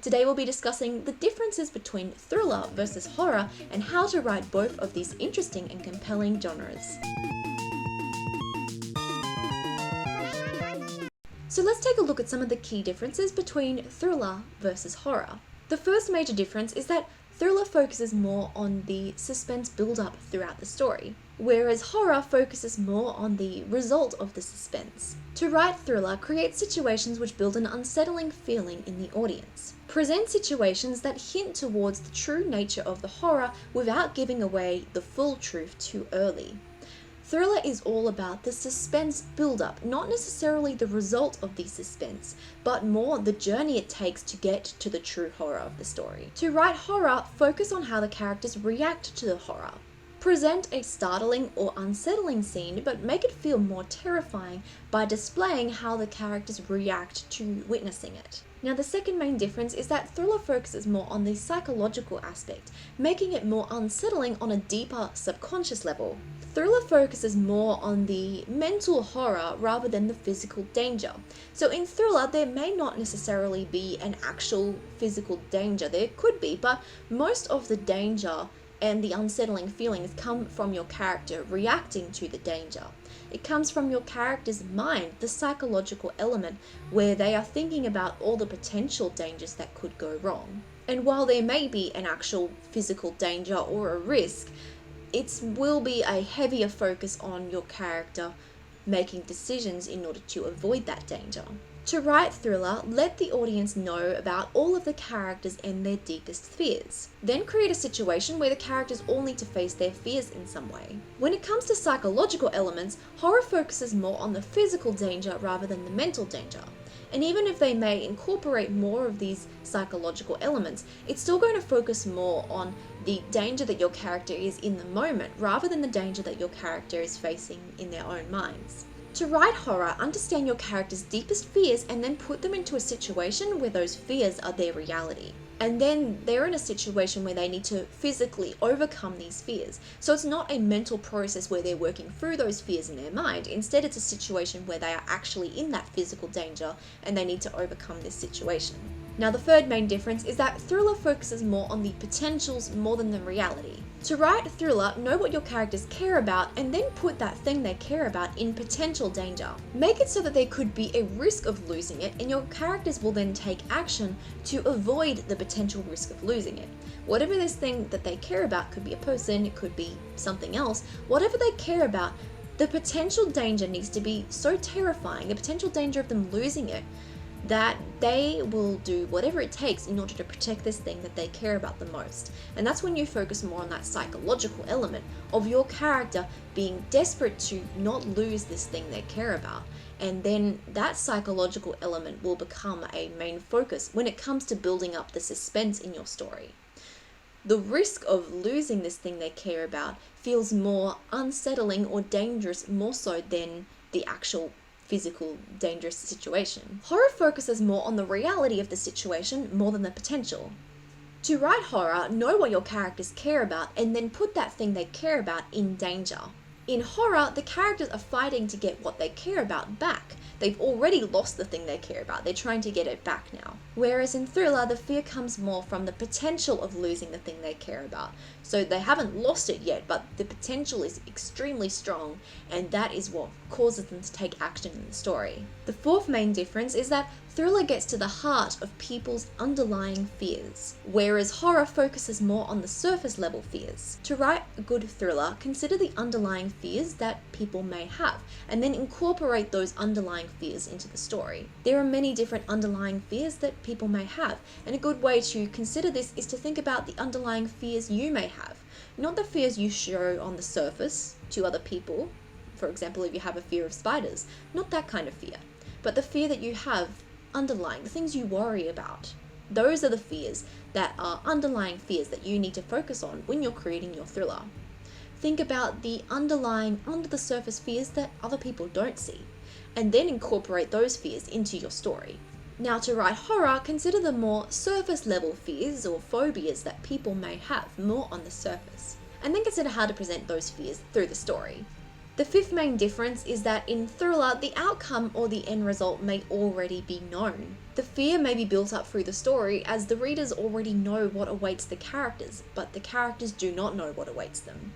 Today we'll be discussing the differences between thriller versus horror and how to write both of these interesting and compelling genres. So let's take a look at some of the key differences between thriller versus horror. The first major difference is that thriller focuses more on the suspense build-up throughout the story, whereas horror focuses more on the result of the suspense. To write thriller, create situations which build an unsettling feeling in the audience. Present situations that hint towards the true nature of the horror without giving away the full truth too early. Thriller is all about the suspense build-up, not necessarily the result of the suspense, but more the journey it takes to get to the true horror of the story. To write horror, focus on how the characters react to the horror. Present a startling or unsettling scene, but make it feel more terrifying by displaying how the characters react to witnessing it. Now, the second main difference is that thriller focuses more on the psychological aspect, making it more unsettling on a deeper subconscious level. Thriller focuses more on the mental horror rather than the physical danger. So in thriller, there may not necessarily be an actual physical danger. There could be, but most of the danger and the unsettling feelings come from your character reacting to the danger. It comes from your character's mind, the psychological element, where they are thinking about all the potential dangers that could go wrong. And while there may be an actual physical danger or a risk, it will be a heavier focus on your character making decisions in order to avoid that danger. To write thriller, let the audience know about all of the characters and their deepest fears. Then create a situation where the characters all need to face their fears in some way. When it comes to psychological elements, horror focuses more on the physical danger rather than the mental danger. And even if they may incorporate more of these psychological elements, it's still going to focus more on the danger that your character is in the moment rather than the danger that your character is facing in their own minds. To write horror, understand your character's deepest fears and then put them into a situation where those fears are their reality. And then they're in a situation where they need to physically overcome these fears. So it's not a mental process where they're working through those fears in their mind. Instead, it's a situation where they are actually in that physical danger and they need to overcome this situation. Now, the third main difference is that thriller focuses more on the potentials more than the reality. To write thriller, know what your characters care about and then put that thing they care about in potential danger. Make it so that there could be a risk of losing it and your characters will then take action to avoid the potential risk of losing it. Whatever this thing that they care about, could be a person, it could be something else, whatever they care about, the potential danger needs to be so terrifying, the potential danger of them losing it, that they will do whatever it takes in order to protect this thing that they care about the most. And that's when you focus more on that psychological element of your character being desperate to not lose this thing they care about. And then that psychological element will become a main focus when it comes to building up the suspense in your story. The risk of losing this thing they care about feels more unsettling or dangerous more so than the actual physical dangerous situation. Horror focuses more on the reality of the situation more than the potential. To write horror, know what your characters care about and then put that thing they care about in danger. In horror, the characters are fighting to get what they care about back. They've already lost the thing they care about. They're trying to get it back now. Whereas in thriller, the fear comes more from the potential of losing the thing they care about. So they haven't lost it yet, but the potential is extremely strong, and that is what causes them to take action in the story. The fourth main difference is that thriller gets to the heart of people's underlying fears, whereas horror focuses more on the surface level fears. To write a good thriller, consider the underlying fears that people may have, and then incorporate those underlying fears into the story. There are many different underlying fears that people may have, and a good way to consider this is to think about the underlying fears you may have, not the fears you show on the surface to other people. For example, if you have a fear of spiders, not that kind of fear, but the fear that you have underlying, the things you worry about. Those are the fears that are underlying fears that you need to focus on when you're creating your thriller. Think about the underlying, under the surface fears that other people don't see, and then incorporate those fears into your story. Now, to write horror, consider the more surface level fears or phobias that people may have more on the surface, and then consider how to present those fears through the story. The fifth main difference is that in thriller, the outcome or the end result may already be known. The fear may be built up through the story as the readers already know what awaits the characters, but the characters do not know what awaits them.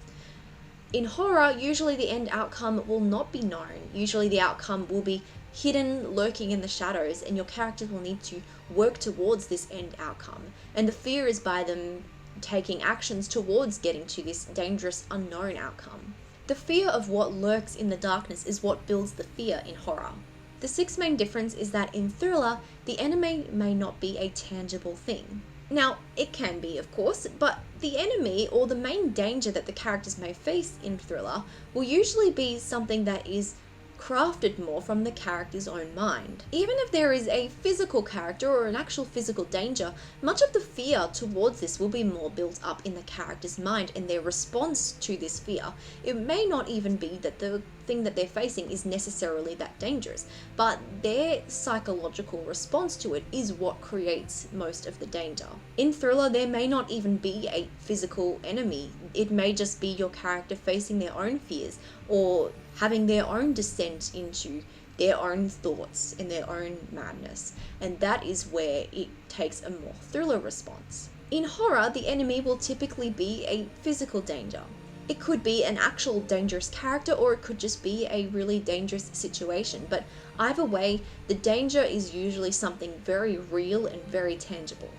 In horror, usually the end outcome will not be known. Usually the outcome will be hidden, lurking in the shadows, and your characters will need to work towards this end outcome. And the fear is by them taking actions towards getting to this dangerous, unknown outcome. The fear of what lurks in the darkness is what builds the fear in horror. The sixth main difference is that in thriller, the enemy may not be a tangible thing. Now, it can be, of course, but the enemy or the main danger that the characters may face in thriller will usually be something that is crafted more from the character's own mind. Even if there is a physical character or an actual physical danger, much of the fear towards this will be more built up in the character's mind and their response to this fear. It may not even be that the thing that they're facing is necessarily that dangerous, but their psychological response to it is what creates most of the danger. In thriller, there may not even be a physical enemy. It may just be your character facing their own fears or having their own descent into their own thoughts and their own madness, and that is where it takes a more thriller response. In horror, the enemy will typically be a physical danger. It could be an actual dangerous character or it could just be a really dangerous situation, but either way, the danger is usually something very real and very tangible.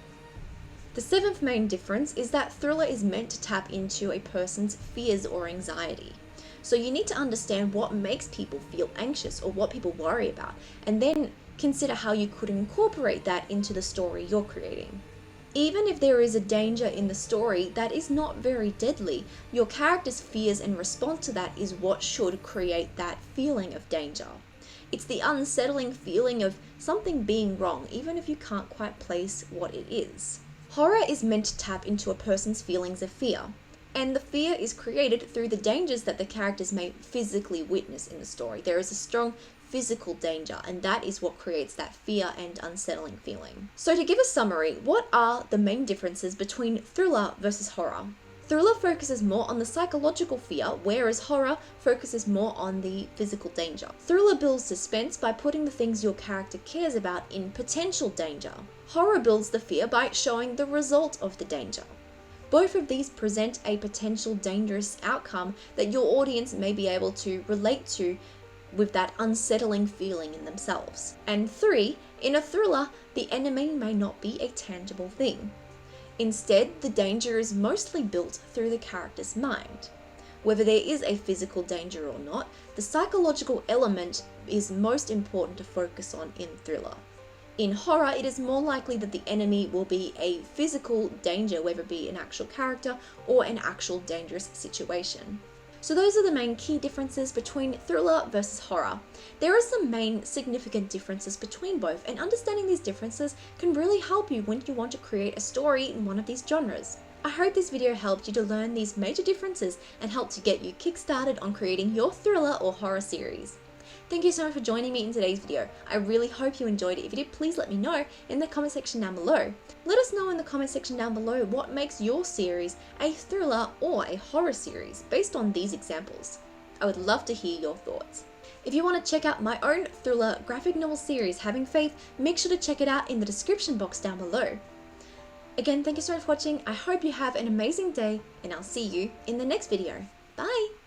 The seventh main difference is that thriller is meant to tap into a person's fears or anxiety. So you need to understand what makes people feel anxious or what people worry about, and then consider how you could incorporate that into the story you're creating. Even if there is a danger in the story that is not very deadly, your character's fears and response to that is what should create that feeling of danger. It's the unsettling feeling of something being wrong, even if you can't quite place what it is. Horror is meant to tap into a person's feelings of fear, and the fear is created through the dangers that the characters may physically witness in the story. There is a strong physical danger, and that is what creates that fear and unsettling feeling. So to give a summary, what are the main differences between thriller versus horror? Thriller focuses more on the psychological fear, whereas horror focuses more on the physical danger. Thriller builds suspense by putting the things your character cares about in potential danger. Horror builds the fear by showing the result of the danger. Both of these present a potential dangerous outcome that your audience may be able to relate to with that unsettling feeling in themselves. And 3, in a thriller, the enemy may not be a tangible thing. Instead, the danger is mostly built through the character's mind. Whether there is a physical danger or not, the psychological element is most important to focus on in thriller. In horror, it is more likely that the enemy will be a physical danger, whether it be an actual character or an actual dangerous situation. So those are the main key differences between thriller versus horror. There are some main significant differences between both, and understanding these differences can really help you when you want to create a story in one of these genres. I hope this video helped you to learn these major differences and helped to get you kickstarted on creating your thriller or horror series. Thank you so much for joining me in today's video. I really hope you enjoyed it. If you did, please let me know in the comment section down below. Let us know in the comment section down below what makes your series a thriller or a horror series based on these examples. I would love to hear your thoughts. If you want to check out my own thriller graphic novel series, Having Faith, make sure to check it out in the description box down below. Again, thank you so much for watching. I hope you have an amazing day, and I'll see you in the next video. Bye!